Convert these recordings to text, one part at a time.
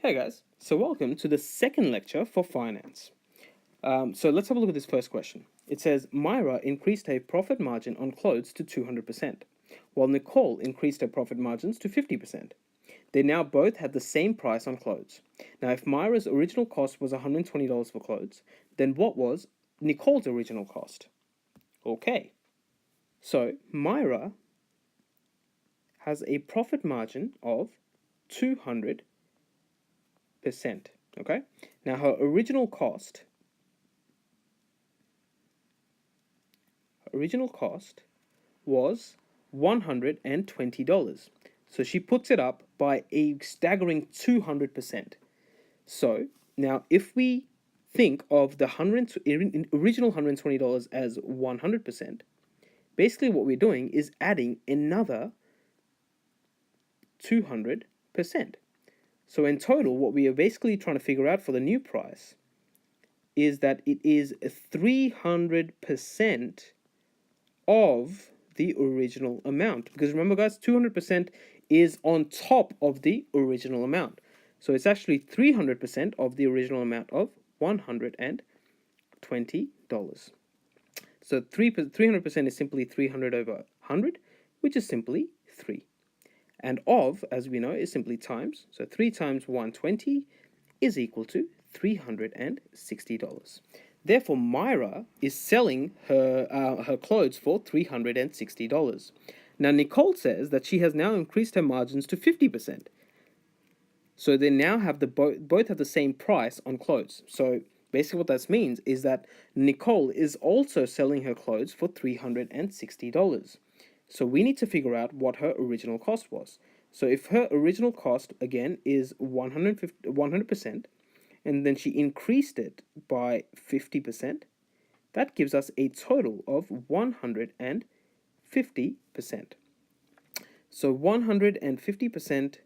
Hey guys, so welcome to the second lecture for finance. So let's have a look at this first question. It says Myra increased her profit margin on clothes to 200%, while Nicole increased her profit margins to 50%. They now both had the same price on clothes. Now, if Myra's original cost was $120 for clothes, then what was Nicole's original cost? Okay, so Myra has a profit margin of 200%. Okay, now her original cost was $120. So she puts it up by a staggering 200%. So now if we think of the original $120 as 100%, basically what we're doing is adding another 200%. So in total, what we are basically trying to figure out for the new price is that it is 300% of the original amount. Because remember, guys, 200% is on top of the original amount. So it's actually 300% of the original amount of $120. So 300% is simply 300 over 100, which is simply 3. And of, as we know, is simply times. So 3 times 120 is equal to $360. Therefore, Myra is selling her clothes for $360. Now, Nicole says that she has now increased her margins to 50%. So they now have both have the same price on clothes. So basically what that means is that Nicole is also selling her clothes for $360. So we need to figure out what her original cost was. So if her original cost, again, is 100%, and then she increased it by 50%, that gives us a total of 150%. So 150%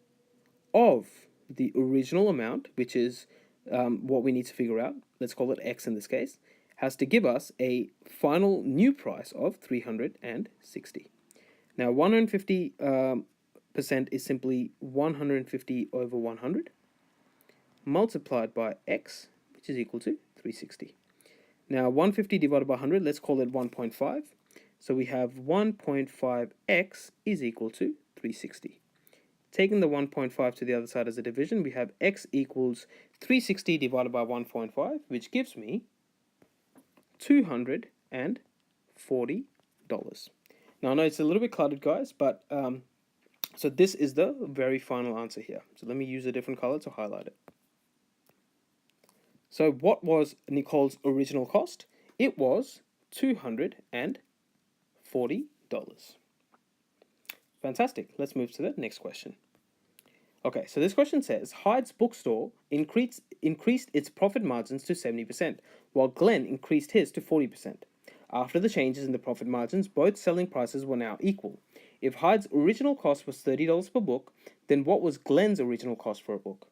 of the original amount, which is what we need to figure out, let's call it X in this case, has to give us a final new price of 360. Now 150% is simply 150 over 100 multiplied by X, which is equal to 360. Now 150 divided by 100, let's call it 1.5. So we have 1.5x is equal to 360. Taking the 1.5 to the other side as a division, we have x equals 360 divided by 1.5, which gives me $240. Now I know it's a little bit cluttered, guys, but so this is the very final answer here. So let me use a different color to highlight it. So what was Nicole's original cost? It was $240. Fantastic. Let's move to the next question. Okay, so this question says, Hyde's bookstore increased its profit margins to 70%, while Glenn increased his to 40%. After the changes in the profit margins, both selling prices were now equal. If Hyde's original cost was $30 per book, then what was Glenn's original cost for a book?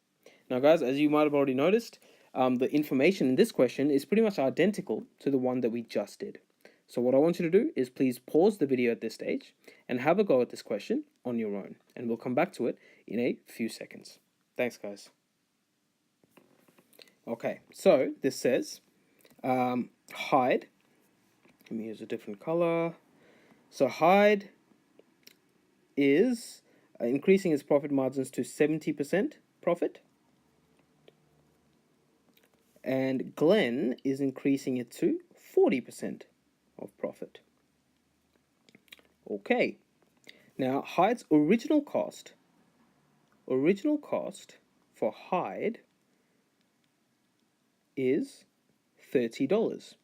Now, guys, as you might have already noticed, the information in this question is pretty much identical to the one that we just did. So what I want you to do is please pause the video at this stage and have a go at this question on your own. And we'll come back to it in a few seconds. Thanks, guys. Okay, so this says Hyde. Let me use a different color. So Hyde is increasing its profit margins to 70% profit. And Glenn is increasing it to 40% of profit. Okay. Now, Hyde's original cost for Hyde is $30,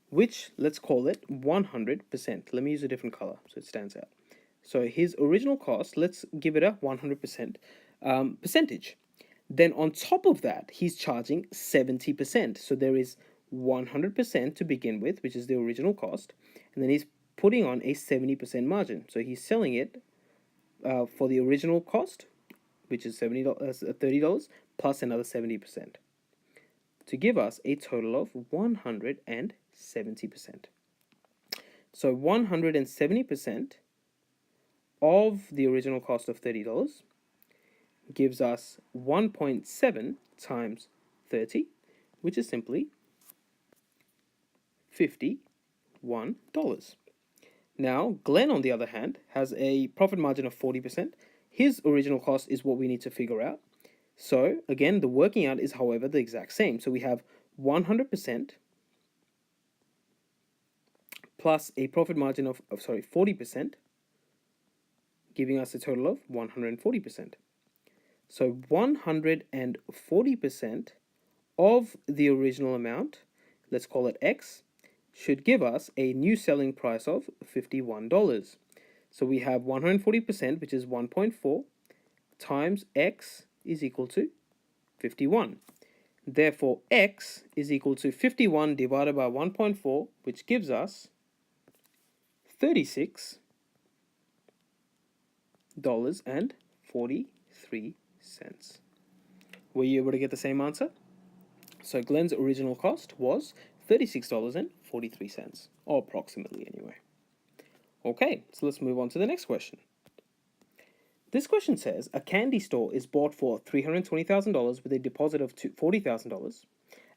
which, let's call it 100%. Let me use a different color so it stands out. So his original cost, let's give it a 100% percentage. Then on top of that, he's charging 70%. So there is 100% to begin with, which is the original cost, and then he's putting on a 70% margin. So he's selling it for the original cost, which is $30, plus another 70%, to give us a total of 170%. So 170% of the original cost of $30 gives us 1.7 times 30, which is simply $51. Now, Glenn, on the other hand, has a profit margin of 40%. His original cost is what we need to figure out. So, again, the working out is, however, the exact same. So we have 100% plus a profit margin of 40%, giving us a total of 140%. So 140% of the original amount, let's call it X, should give us a new selling price of $51. So we have 140%, which is 1.4, times X is equal to 51. Therefore, X is equal to 51 divided by 1.4, which gives us $36.43. Were you able to get the same answer? So Glenn's original cost was $36.43, or approximately anyway. Okay, so let's move on to the next question. This question says, a candy store is bought for $320,000 with a deposit of $40,000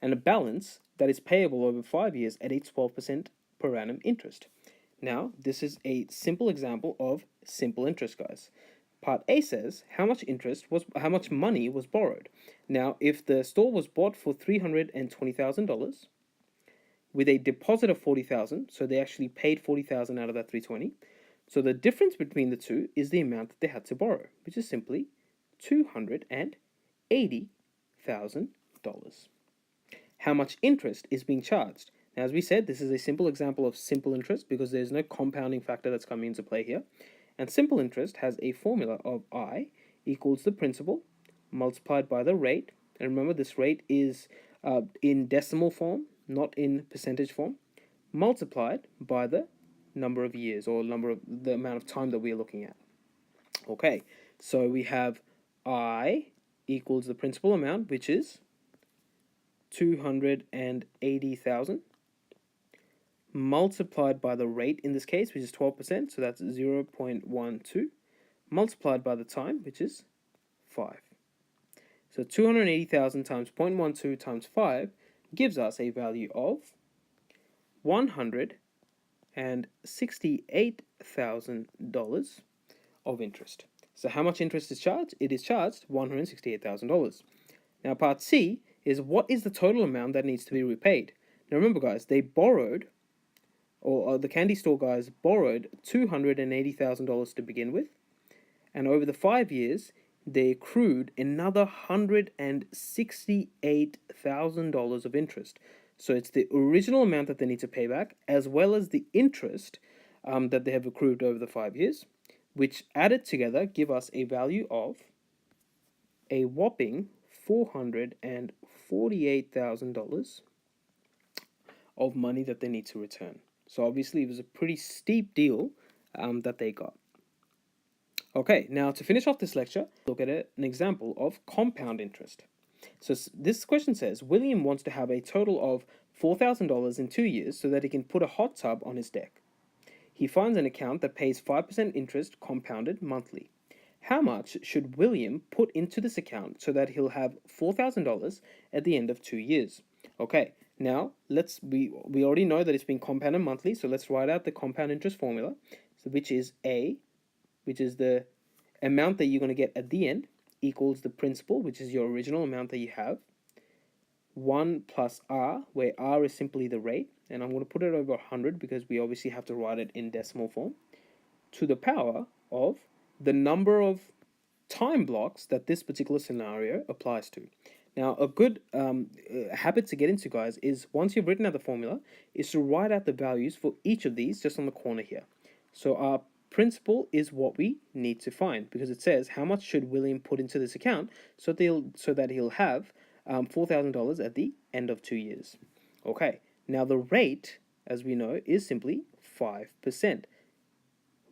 and a balance that is payable over 5 years at a 12% per annum interest. Now, this is a simple example of simple interest, guys. Part A says how much money was borrowed. Now, if the store was bought for $320,000 with a deposit of $40,000, so they actually paid $40,000 out of that $320,000. So the difference between the two is the amount that they had to borrow, which is simply $280,000. How much interest is being charged? Now, as we said, this is a simple example of simple interest because there's no compounding factor that's coming into play here. And simple interest has a formula of I equals the principal multiplied by the rate. And remember, this rate is in decimal form, not in percentage form, multiplied by the number of years, or the amount of time that we're looking at. Okay, so we have I equals the principal amount, which is 280,000, multiplied by the rate in this case, which is 12%, so that's 0.12, multiplied by the time, which is 5. So 280,000 times 0.12 times 5 gives us a value of $168,000 of interest. So how much interest is charged? It is charged $168,000. Now part C is what is the total amount that needs to be repaid. Now remember, guys, they borrowed, or the candy store guys borrowed $280,000 to begin with, and over the 5 years they accrued another $168,000 of interest. So it's the original amount that they need to pay back, as well as the interest that they have accrued over the 5 years, which added together give us a value of a whopping $448,000 of money that they need to return. So obviously it was a pretty steep deal that they got. Okay, now to finish off this lecture, look at an example of compound interest. So this question says, William wants to have a total of $4,000 in 2 years so that he can put a hot tub on his deck. He finds an account that pays 5% interest compounded monthly. How much should William put into this account so that he'll have $4,000 at the end of 2 years? Okay, now we already know that it's being compounded monthly, so let's write out the compound interest formula, so which is the amount that you're going to get at the end, equals the principal, which is your original amount that you have, 1 plus R, where R is simply the rate, and I'm going to put it over 100 because we obviously have to write it in decimal form, to the power of the number of time blocks that this particular scenario applies to. Now, a good habit to get into, guys, is once you've written out the formula, is to write out the values for each of these just on the corner here. So our principal is what we need to find, because it says how much should William put into this account so that he'll have $4,000 at the end of 2 years. Okay, now the rate, as we know, is simply 5%,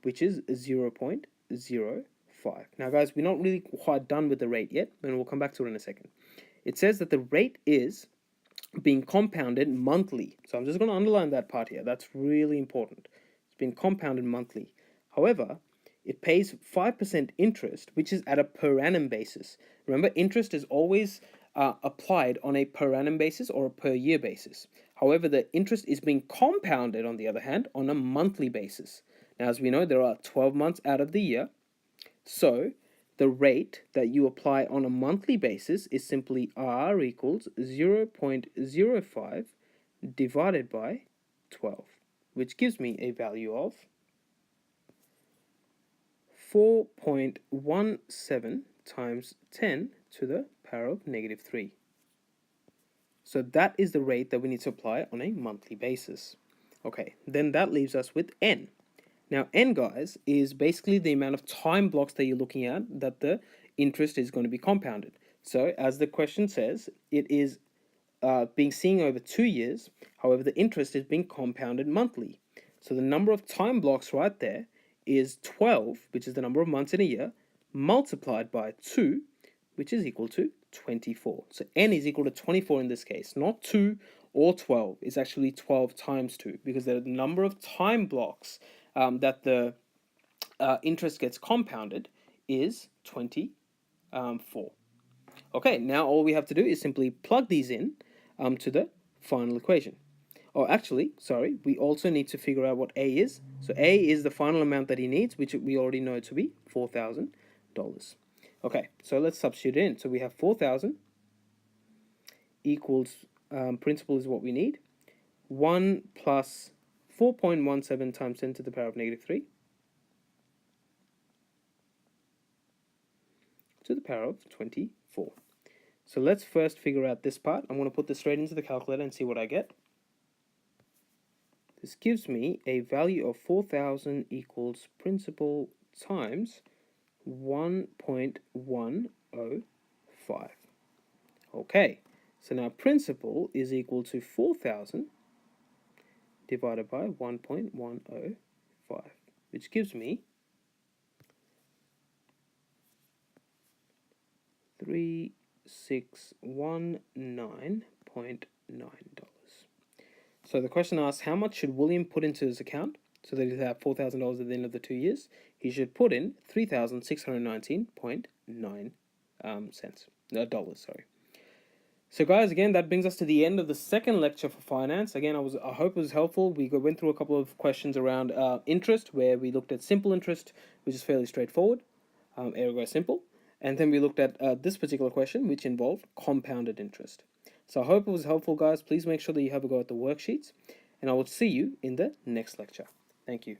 which is 0.05. Now, guys, we're not really quite done with the rate yet, and we'll come back to it in a second. It says that the rate is being compounded monthly. So I'm just going to underline that part here. That's really important. It's being compounded monthly. However, it pays 5% interest, which is at a per annum basis. Remember, interest is always applied on a per annum basis or a per year basis. However, the interest is being compounded, on the other hand, on a monthly basis. Now, as we know, there are 12 months out of the year. So the rate that you apply on a monthly basis is simply R equals 0.05 divided by 12, which gives me a value of 4.17 times 10 to the power of negative 3. So that is the rate that we need to apply on a monthly basis. Okay, then that leaves us with N. Now, N, guys, is basically the amount of time blocks that you're looking at that the interest is going to be compounded. So, as the question says, it is being seen over 2 years. However, the interest is being compounded monthly. So the number of time blocks right there is 12, which is the number of months in a year, multiplied by 2, which is equal to 24. So N is equal to 24 in this case, not 2 or 12. It's actually 12 times 2, because the number of time blocks that the interest gets compounded is 24. Okay, now all we have to do is simply plug these in to the final equation. Oh, actually, sorry, we also need to figure out what A is. So A is the final amount that he needs, which we already know to be $4,000. Okay, so let's substitute it in. So we have 4,000 equals, principal is what we need, 1 plus 4.17 times 10 to the power of negative 3 to the power of 24. So let's first figure out this part. I'm going to put this straight into the calculator and see what I get. This gives me a value of 4,000 equals principal times 1.105. Okay, so now principal is equal to 4,000 divided by 1.105, which gives me $3,619.9. So the question asks, how much should William put into his account so that he'll have $4,000 at the end of the 2 years? He should put in $3,619.9 dollars. Sorry. So guys, again, that brings us to the end of the second lecture for finance. Again, I hope it was helpful. We went through a couple of questions around interest, where we looked at simple interest, which is fairly straightforward, ergo simple. And then we looked at this particular question, which involved compounded interest. So I hope it was helpful, guys. Please make sure that you have a go at the worksheets, and I will see you in the next lecture. Thank you.